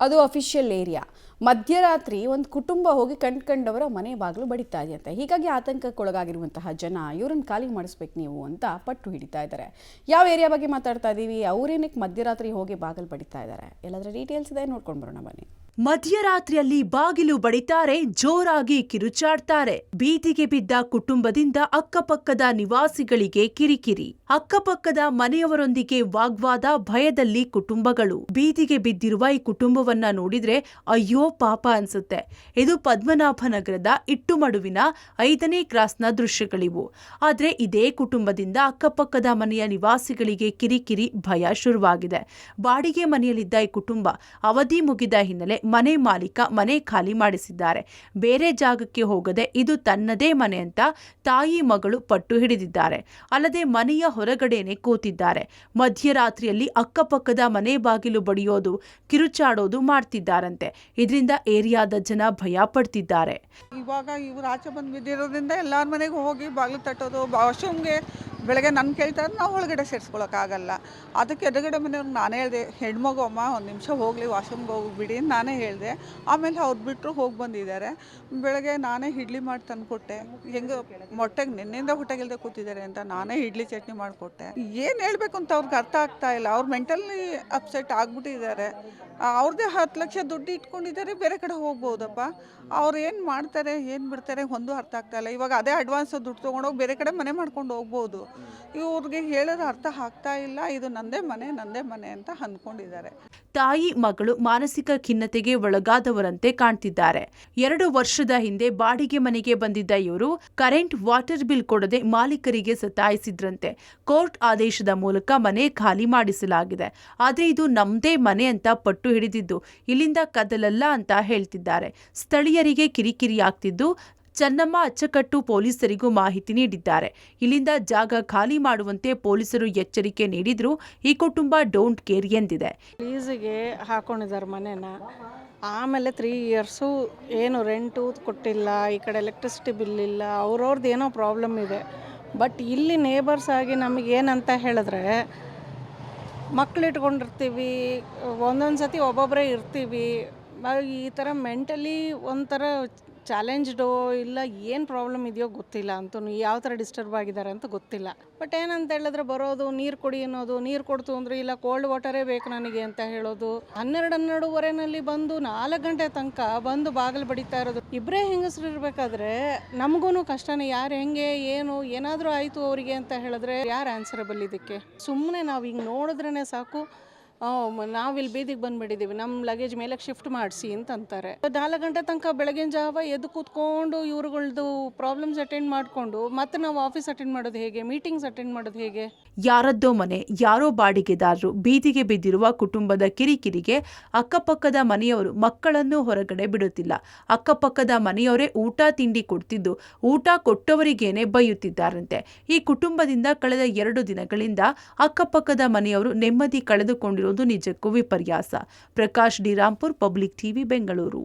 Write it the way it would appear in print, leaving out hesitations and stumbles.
ಅದು official area. ಮಧ್ಯರಾತ್ರಿ ಒಂದು ಕುಟುಂಬ ಹೋಗಿ ಕಂಡ್ಕೊಂಡವರ ಮನೆ ಬಾಗಿಲು ಬಡಿತಾ ಇದೆಯಂತೆ. ಹೀಗಾಗಿ ಆತಂಕಕ್ಕೊಳಗಾಗಿರುವಂತಹ ಜನ ಇವರನ್ನು ಖಾಲಿ ಮಾಡಿಸ್ಬೇಕು ನೀವು ಅಂತ ಪಟ್ಟು ಹಿಡಿತಾ ಇದ್ದಾರೆ. ಯಾವ ಏರಿಯಾ ಬಗ್ಗೆ ಮಾತಾಡ್ತಾ ಇದ್ದೀವಿ, ಅವರೇನಕ್ಕೆ ಮಧ್ಯರಾತ್ರಿ ಹೋಗಿ ಬಾಗಿಲು ಬಡಿತಾ ಇದ್ದಾರೆ, ಎಲ್ಲದರ ಡೀಟೇಲ್ಸ್ ಇದೆ, ನೋಡ್ಕೊಂಡು ಬರೋಣ ಬನ್ನಿ. ಮಧ್ಯರಾತ್ರಿಯಲ್ಲಿ ಬಾಗಿಲು ಬಡಿತಾರೆ, ಜೋರಾಗಿ ಕಿರುಚಾಡ್ತಾರೆ. ಬೀದಿಗೆ ಬಿದ್ದ ಕುಟುಂಬದಿಂದ ಅಕ್ಕಪಕ್ಕದ ನಿವಾಸಿಗಳಿಗೆ ಕಿರಿಕಿರಿ. ಅಕ್ಕಪಕ್ಕದ ಮನೆಯವರೊಂದಿಗೆ ವಾಗ್ವಾದ, ಭಯದಲ್ಲಿ ಕುಟುಂಬಗಳು. ಬೀದಿಗೆ ಬಿದ್ದಿರುವ ಈ ಕುಟುಂಬವನ್ನ ನೋಡಿದ್ರೆ ಅಯ್ಯೋ ಪಾಪ ಅನ್ಸುತ್ತೆ. ಇದು ಪದ್ಮನಾಭನಗರದ ಇಟ್ಟುಮಡುವಿನ 5ನೇ ಕ್ರಾಸ್ನ ದೃಶ್ಯಗಳಿವು. ಆದ್ರೆ ಇದೇ ಕುಟುಂಬದಿಂದ ಅಕ್ಕಪಕ್ಕದ ಮನೆಯ ನಿವಾಸಿಗಳಿಗೆ ಕಿರಿಕಿರಿ, ಭಯ ಶುರುವಾಗಿದೆ. ಬಾಡಿಗೆ ಮನೆಯಲ್ಲಿದ್ದ ಈ ಕುಟುಂಬ ಅವಧಿ ಮುಗಿದ ಹಿನ್ನೆಲೆ ಮನೆ ಮಾಲೀಕ ಮನೆ ಖಾಲಿ ಮಾಡಿಸಿದ್ದಾರೆ. ಬೇರೆ ಜಾಗಕ್ಕೆ ಹೋಗದೆ ಇದು ತನ್ನದೇ ಮನೆ ಅಂತ ತಾಯಿ ಮಗಳು ಪಟ್ಟು ಹಿಡಿದಿದ್ದಾರೆ. ಅಲ್ಲದೆ ಮನೆಯ ಹೊರಗಡೆನೆ ಕೂತಿದ್ದಾರೆ. ಮಧ್ಯರಾತ್ರಿಯಲ್ಲಿ ಅಕ್ಕಪಕ್ಕದ ಮನೆ ಬಾಗಿಲು ಬಡಿಯೋದು, ಕಿರುಚಾಡೋದು ಮಾಡ್ತಿದ್ದಾರಂತೆ. ಇದರಿಂದ ಏರಿಯಾದ ಜನ ಭಯ ಪಡ್ತಿದ್ದಾರೆ. ಇವಾಗ ಇವ್ರು ಆಚೆ ಬಂದು ಬಿದ್ದಿರೋದ್ರಿಂದ ಎಲ್ಲಾರ ಮನೆಗೆ ಹೋಗಿ ಬಾಗಿಲು ತಟ್ಟೋದು, ವಾಶ್ರೂಮ್ಗೆ ಬೆಳಗ್ಗೆ ನನ್ನ ಕೇಳ್ತಾರೆ, ನಾವು ಒಳಗಡೆ ಸೇರಿಸ್ಕೊಳಕ್ಕಾಗಲ್ಲ. ಅದಕ್ಕೆ ಎದುರುಗಡೆ ಮನೆಯವ್ರಿಗೆ ನಾನೇ ಹೇಳಿದೆ, ಹೆಣ್ಮಗು ಅಮ್ಮ ಒಂದು ನಿಮಿಷ ಹೋಗಲಿ ವಾಶ್ರೂಮ್ಗೆ ಹೋಗ್ಬಿಡಿ ನಾನೇ ಹೇಳಿದೆ. ಆಮೇಲೆ ಅವ್ರು ಬಿಟ್ಟರು ಹೋಗಿ ಬಂದಿದ್ದಾರೆ. ಬೆಳಗ್ಗೆ ನಾನೇ ಇಡ್ಲಿ ಮಾಡಿ ತಂದುಕೊಟ್ಟೆ. ಹೆಂಗೆ ಮೊಟ್ಟೆಗೆ ನಿನ್ನೆಯಿಂದ ಹೊಟ್ಟೆಗಿಲ್ದೆ ಕೂತಿದ್ದಾರೆ ಅಂತ ನಾನೇ ಇಡ್ಲಿ ಚಟ್ನಿ ಮಾಡಿಕೊಟ್ಟೆ. ಏನು ಹೇಳಬೇಕು ಅಂತ ಅವ್ರಿಗೆ ಅರ್ಥ ಆಗ್ತಾ ಇಲ್ಲ. ಅವ್ರು ಮೆಂಟಲಿ ಅಪ್ಸೆಟ್ ಆಗಿಬಿಟ್ಟಿದ್ದಾರೆ. ಅವ್ರದ್ದೇ 10 ಲಕ್ಷ ದುಡ್ಡು ಇಟ್ಕೊಂಡಿದ್ದಾರೆ, ಬೇರೆ ಕಡೆ ಹೋಗ್ಬೋದಪ್ಪ. ಅವ್ರು ಏನು ಮಾಡ್ತಾರೆ ಏನು ಬಿಡ್ತಾರೆ ಒಂದು ಅರ್ಥ ಆಗ್ತಾ ಇಲ್ಲ. ಇವಾಗ ಅದೇ ಅಡ್ವಾನ್ಸ್ ದುಡ್ಡು ತೊಗೊಂಡೋಗಿ ಬೇರೆ ಕಡೆ ಮನೆ ಮಾಡ್ಕೊಂಡು ಹೋಗ್ಬೋದು. ಇವ್ರಿಗೆ ಹೇಳೋದು ಅರ್ಥ ಆಗ್ತಾ ಇಲ್ಲ. ಇದು ನಂದೇ ಮನೆ ಅಂತ ಅಂದ್ಕೊಂಡಿದ್ದಾರೆ. ತಾಯಿ ಮಗಳು ಮಾನಸಿಕ ಖಿನ್ನತೆಗೆ ಒಳಗಾದವರಂತೆ ಕಾಣ್ತಿದ್ದಾರೆ. 2 ವರ್ಷದ ಹಿಂದೆ ಬಾಡಿಗೆ ಮನೆಗೆ ಬಂದಿದ್ದ ಇವರು ಕರೆಂಟ್, ವಾಟರ್ ಬಿಲ್ ಕೊಡದೆ ಮಾಲೀಕರಿಗೆ ಸತಾಯಿಸಿದ್ರಂತೆ. ಕೋರ್ಟ್ ಆದೇಶದ ಮೂಲಕ ಮನೆ ಖಾಲಿ ಮಾಡಿಸಲಾಗಿದೆ. ಆದ್ರೆ ಇದು ನಮ್ದೇ ಮನೆ ಅಂತ ಪಟ್ಟು ಹಿಡಿದಿದ್ದು ಇಲ್ಲಿಂದ ಕದಲಲ್ಲ ಅಂತ ಹೇಳ್ತಿದ್ದಾರೆ. ಸ್ಥಳೀಯರಿಗೆ ಕಿರಿಕಿರಿ ಆಗ್ತಿದ್ದು ಚನ್ನಮ್ಮ ಅಚ್ಚಕಟ್ಟು ಪೊಲೀಸರಿಗೂ ಮಾಹಿತಿ ನೀಡಿದ್ದಾರೆ. ಇಲ್ಲಿಂದ ಜಾಗ ಖಾಲಿ ಮಾಡುವಂತೆ ಪೊಲೀಸರು ಎಚ್ಚರಿಕೆ ನೀಡಿದ್ರು. ಈ ಕುಟುಂಬ ಡೋಂಟ್ ಕೇರ್ ಎಂದಿದೆ. ಲೀಸಿಗೆ ಹಾಕೊಂಡಿದ್ದಾರೆ ಮನೆನ. ಆಮೇಲೆ 3 ಇಯರ್ಸು ಏನು ರೆಂಟು ಕೊಟ್ಟಿಲ್ಲ, ಈ ಕಡೆ ಎಲೆಕ್ಟ್ರಿಸಿಟಿ ಬಿಲ್ ಇಲ್ಲ, ಅವ್ರವ್ರದ್ದು ಏನೋ ಪ್ರಾಬ್ಲಮ್ ಇದೆ. ಬಟ್ ಇಲ್ಲಿ ನೇಬರ್ಸ್ ಆಗಿ ನಮಗೇನಂತ ಹೇಳಿದ್ರೆ, ಮಕ್ಳು ಇಟ್ಕೊಂಡಿರ್ತೀವಿ, ಒಂದೊಂದು ಸತಿ ಒಬ್ಬೊಬ್ಬರೇ ಇರ್ತೀವಿ. ಈ ಥರ ಮೆಂಟಲಿ ಒಂಥರ ಚಾಲೆಂಜ್ಡೋ ಇಲ್ಲ ಏನು ಪ್ರಾಬ್ಲಮ್ ಇದೆಯೋ ಗೊತ್ತಿಲ್ಲ. ಅಂತೂ ಯಾವ ಥರ ಡಿಸ್ಟರ್ಬ್ ಆಗಿದ್ದಾರೆ ಅಂತ ಗೊತ್ತಿಲ್ಲ. ಬಟ್ ಏನಂತ ಹೇಳಿದ್ರೆ ಬರೋದು, ನೀರು ಕೊಡಿ ಅನ್ನೋದು, ನೀರು ಕೊಡ್ತು ಅಂದರೆ ಇಲ್ಲ ಕೋಲ್ಡ್ ವಾಟರೇ ಬೇಕು ನನಗೆ ಅಂತ ಹೇಳೋದು. 12-12:30 ಬಂದು 4 ಗಂಟೆ ತನಕ ಬಂದು ಬಾಗಿಲು ಬಡಿತಾ ಇರೋದು. ಇಬ್ಬರೇ ಹೆಂಗಸರು ಇರಬೇಕಾದ್ರೆ ನಮಗೂ ಕಷ್ಟನೇ. ಯಾರು ಹೆಂಗೆ ಏನು ಏನಾದರೂ ಆಯಿತು ಅವರಿಗೆ ಅಂತ ಹೇಳಿದ್ರೆ ಯಾರು ಆನ್ಸರಬಲ್ ಇದಕ್ಕೆ? ಸುಮ್ಮನೆ ನಾವು ಹಿಂಗೆ ನೋಡಿದ್ರೇ ಸಾಕು, ನಾವಿಲ್ಲಿ ಬೀದಿಗೆ ಬಂದುಬಿಟ್ಟಿದ್ದೀವಿ, ನಮ್ಮ ಲಗೇಜ್ ಮೇಲೆ ಶಿಫ್ಟ್ ಮಾಡಿಸಿ ಅಂತಂತಾರೆ. 4 ಗಂಟೆ ತನಕ ಬೆಳಗಿನ ಜಾವ ಎದ್ದು ಕೂತ್ಕೊಂಡು ಇವ್ರುಗಳ್ದು ಪ್ರಾಬ್ಲಮ್ಸ್ ಅಟೆಂಡ್ ಮಾಡಿಕೊಂಡು ಮತ್ತೆ ನಾವು ಆಫೀಸ್ ಅಟೆಂಡ್ ಮಾಡೋದು ಹೇಗೆ, ಮೀಟಿಂಗ್ಸ್ ಅಟೆಂಡ್ ಮಾಡೋದು ಹೇಗೆ? ಯಾರದ್ದೋ ಮನೆ, ಯಾರೋ ಬಾಡಿಗೆದಾರರು, ಬೀದಿಗೆ ಬಿದ್ದಿರುವ ಕುಟುಂಬದ ಕಿರಿಕಿರಿಗೆ ಅಕ್ಕಪಕ್ಕದ ಮನೆಯವರು ಮಕ್ಕಳನ್ನು ಹೊರಗಡೆ ಬಿಡುತ್ತಿಲ್ಲ. ಅಕ್ಕಪಕ್ಕದ ಮನೆಯವರೇ ಊಟ ತಿಂಡಿ ಕೊಡ್ತಿದ್ದು ಊಟ ಕೊಟ್ಟವರಿಗೇನೆ ಬೈಯುತ್ತಿದ್ದಾರಂತೆ. ಈ ಕುಟುಂಬದಿಂದ ಕಳೆದ 2 ದಿನಗಳಿಂದ ಅಕ್ಕಪಕ್ಕದ ಮನೆಯವರು ನೆಮ್ಮದಿ ಕಳೆದುಕೊಂಡಿರುವುದು ನಿಜಕ್ಕೂ ವಿಪರ್ಯಾಸ. Prakash D Rampur, public TV, Bengaluru.